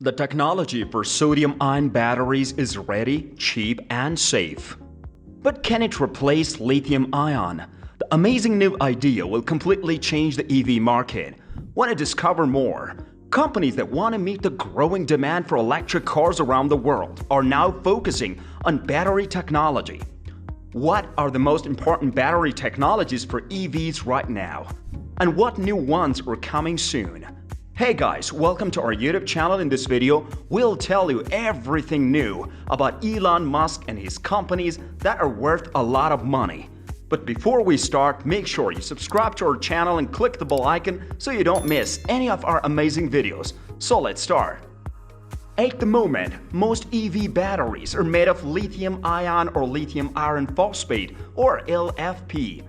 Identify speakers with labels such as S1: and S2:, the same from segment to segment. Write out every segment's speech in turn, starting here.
S1: The technology for sodium-ion batteries is ready, cheap, and safe. But can it replace lithium-ion? The amazing new idea will completely change the EV market. Want to discover more? Companies that want to meet the growing demand for electric cars around the world are now focusing on battery technology. What are the most important battery technologies for EVs right now? And what new ones are coming soon? Hey guys, welcome to our YouTube channel. In this video, we'll tell you everything new about Elon Musk and his companies that are worth a lot of money. But before we start, make sure you subscribe to our channel and click the bell icon so you don't miss any of our amazing videos. So let's start. At the moment, most EV batteries are made of lithium-ion or lithium-iron phosphate or LFP.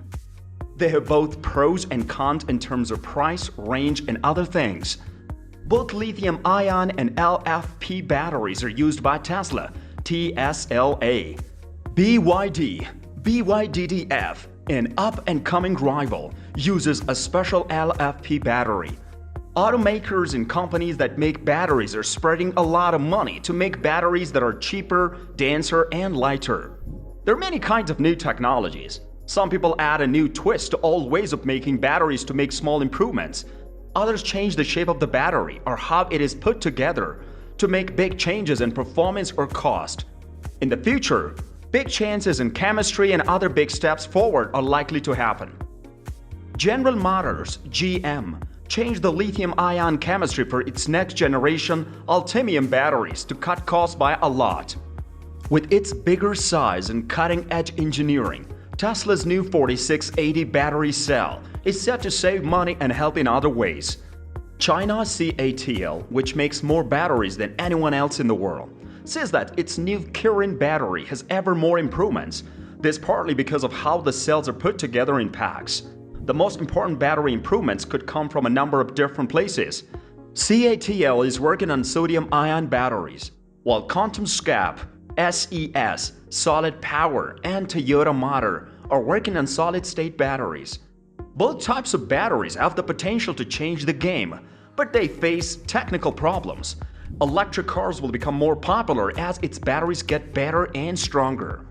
S1: They have both pros and cons in terms of price, range, and other things. Both lithium-ion and LFP batteries are used by Tesla, TSLA, BYDDF, an up-and-coming rival, uses a special LFP battery. Automakers and companies that make batteries are spreading a lot of money to make batteries that are cheaper, denser, and lighter. There are many kinds of new technologies. Some people add a new twist to old ways of making batteries to make small improvements. Others change the shape of the battery or how it is put together to make big changes in performance or cost. In the future, big changes in chemistry and other big steps forward are likely to happen. General Motors, GM, changed the lithium-ion chemistry for its next-generation lithium batteries to cut costs by a lot. With its bigger size and cutting-edge engineering, Tesla's new 4680 battery cell is set to save money and help in other ways. China's CATL, which makes more batteries than anyone else in the world, says that its new Kirin battery has ever more improvements. This partly because of how the cells are put together in packs. The most important battery improvements could come from a number of different places. CATL is working on sodium-ion batteries, while QuantumScape, SES, Solid Power, and Toyota Motor are working on solid-state batteries. Both types of batteries have the potential to change the game, but they face technical problems. Electric cars will become more popular as its batteries get better and stronger.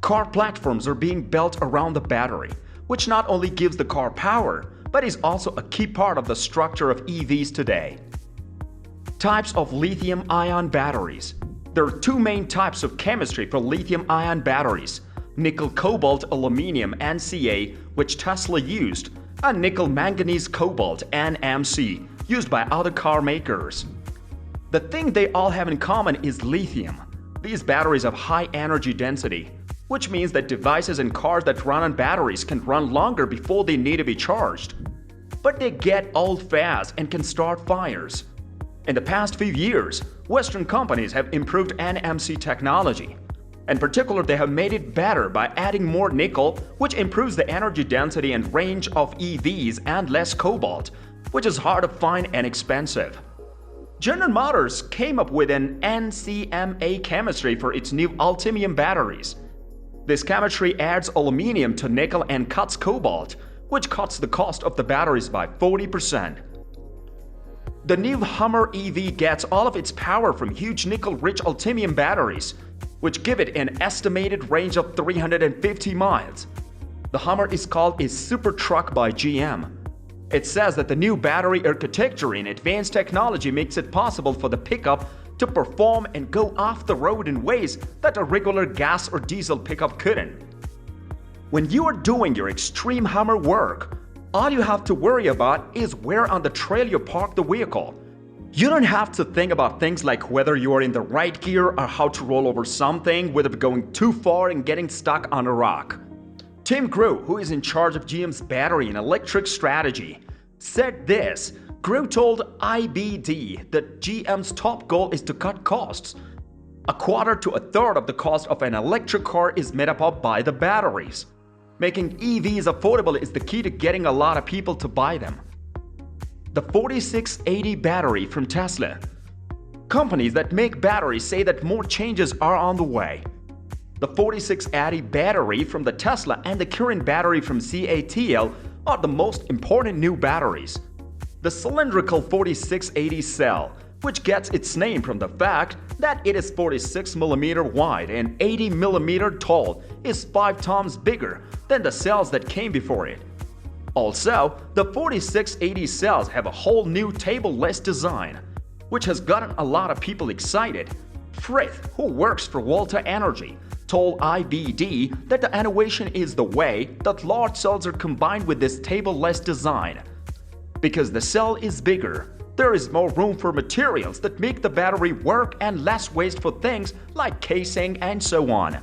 S1: Car platforms are being built around the battery, which not only gives the car power, but is also a key part of the structure of EVs today. Types of lithium-ion batteries. There are two main types of chemistry for lithium-ion batteries: nickel-cobalt-aluminum NCA, which Tesla used, and nickel-manganese-cobalt NMC, used by other car makers. The thing they all have in common is lithium. These batteries have high energy density, which means that devices and cars that run on batteries can run longer before they need to be charged. But they get old fast and can start fires. In the past few years, Western companies have improved NMC technology. In particular, they have made it better by adding more nickel, which improves the energy density and range of EVs, and less cobalt, which is hard to find and expensive. General Motors came up with an NCMA chemistry for its new lithium batteries. This chemistry adds aluminum to nickel and cuts cobalt, which cuts the cost of the batteries by 40%. The new Hummer EV gets all of its power from huge nickel-rich lithium batteries, which give it an estimated range of 350 miles. The Hummer is called a super truck by GM. It says that the new battery architecture and advanced technology makes it possible for the pickup to perform and go off the road in ways that a regular gas or diesel pickup couldn't. When you are doing your extreme Hummer work, all you have to worry about is where on the trail you park the vehicle. You don't have to think about things like whether you are in the right gear or how to roll over something without going too far and getting stuck on a rock. Tim Grew, who is in charge of GM's battery and electric strategy, said this. Grew told IBD that GM's top goal is to cut costs. A quarter to a third of the cost of an electric car is made up by the batteries. Making EVs affordable is the key to getting a lot of people to buy them. The 4680 battery from Tesla. Companies that make batteries say that more changes are on the way. The 4680 battery from the Tesla and the Kirin battery from CATL are the most important new batteries. The cylindrical 4680 cell which gets its name from the fact that it is 46mm wide and 80mm tall, is 5 times bigger than the cells that came before it. Also, the 4680 cells have a whole new table-less design, which has gotten a lot of people excited. Frith, who works for Volta Energy, told IBD that the innovation is the way that large cells are combined with this table-less design. Because the cell is bigger, there is more room for materials that make the battery work and less waste for things like casing and so on.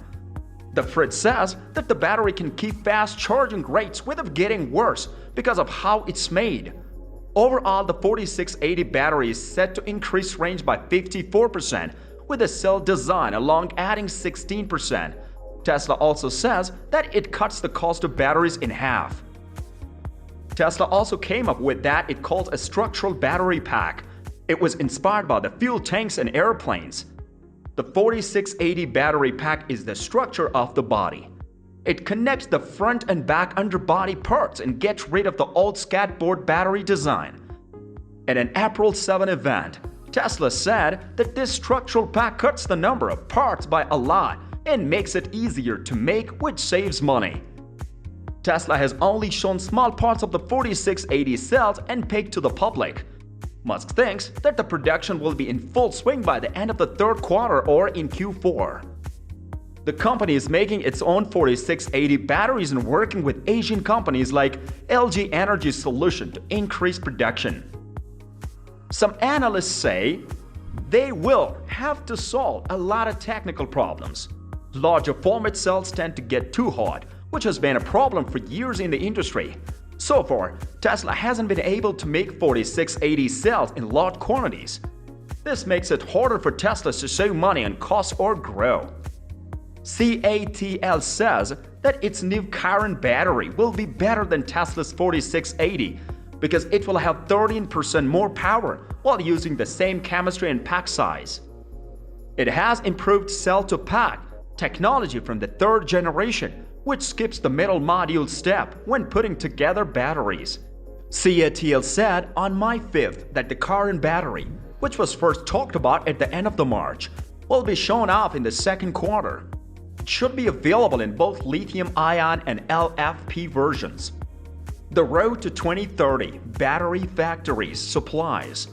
S1: The Frith says that the battery can keep fast charging rates without getting worse because of how it's made. Overall, the 4680 battery is set to increase range by 54% with the cell design along adding 16%. Tesla also says that it cuts the cost of batteries in half. Tesla also came up with that it calls a structural battery pack. It was inspired by the fuel tanks in airplanes. The 4680 battery pack is the structure of the body. It connects the front and back underbody parts and gets rid of the old skateboard battery design. At an April 7 event, Tesla said that this structural pack cuts the number of parts by a lot and makes it easier to make, which saves money. Tesla has only shown small parts of the 4680 cells and pegged to the public. Musk thinks that the production will be in full swing by the end of the third quarter or in Q4. The company is making its own 4680 batteries and working with Asian companies like LG Energy Solution to increase production. Some analysts say they will have to solve a lot of technical problems. Larger format cells tend to get too hot, which has been a problem for years in the industry. So far, Tesla hasn't been able to make 4680 cells in large quantities. This makes it harder for Tesla to save money on costs or grow. CATL says that its new current battery will be better than Tesla's 4680 because it will have 13% more power while using the same chemistry and pack size. It has improved cell-to-pack technology from the third generation, which skips the middle module step when putting together batteries. CATL said on May 5th that the current battery, which was first talked about at the end of the March, will be shown off in the second quarter. It should be available in both lithium-ion and LFP versions. The road to 2030 battery factories supplies.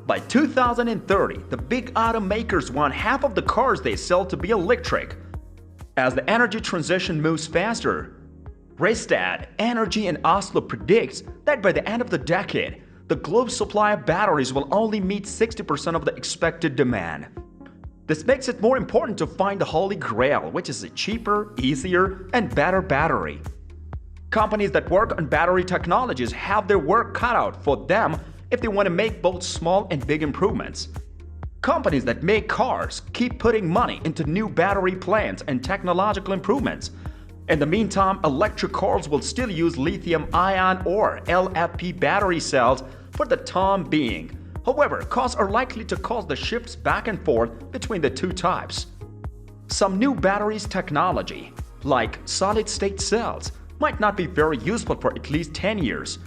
S1: By 2030, the big automakers want half of the cars they sell to be electric. As the energy transition moves faster, Rystad Energy in Oslo predicts that by the end of the decade, the global supply of batteries will only meet 60% of the expected demand. This makes it more important to find the holy grail, which is a cheaper, easier, and better battery. Companies that work on battery technologies have their work cut out for them if they want to make both small and big improvements. Companies that make cars keep putting money into new battery plants and technological improvements. In the meantime, electric cars will still use lithium-ion or LFP battery cells for the time being. However, costs are likely to cause the shifts back and forth between the two types. Some new batteries technology, like solid-state cells, might not be very useful for at least 10 years.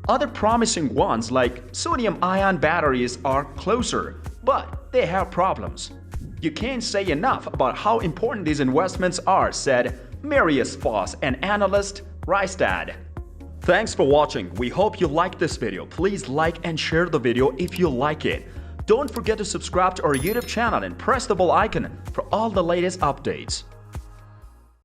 S1: Other promising ones like sodium-ion batteries are closer, but they have problems. You can't say enough about how important these investments are, said Marius Foss, an analyst, Rystad. Thanks for watching. We hope you liked this video. Please like and share the video if you like it. Don't forget to subscribe to our YouTube channel and press the bell icon for all the latest updates.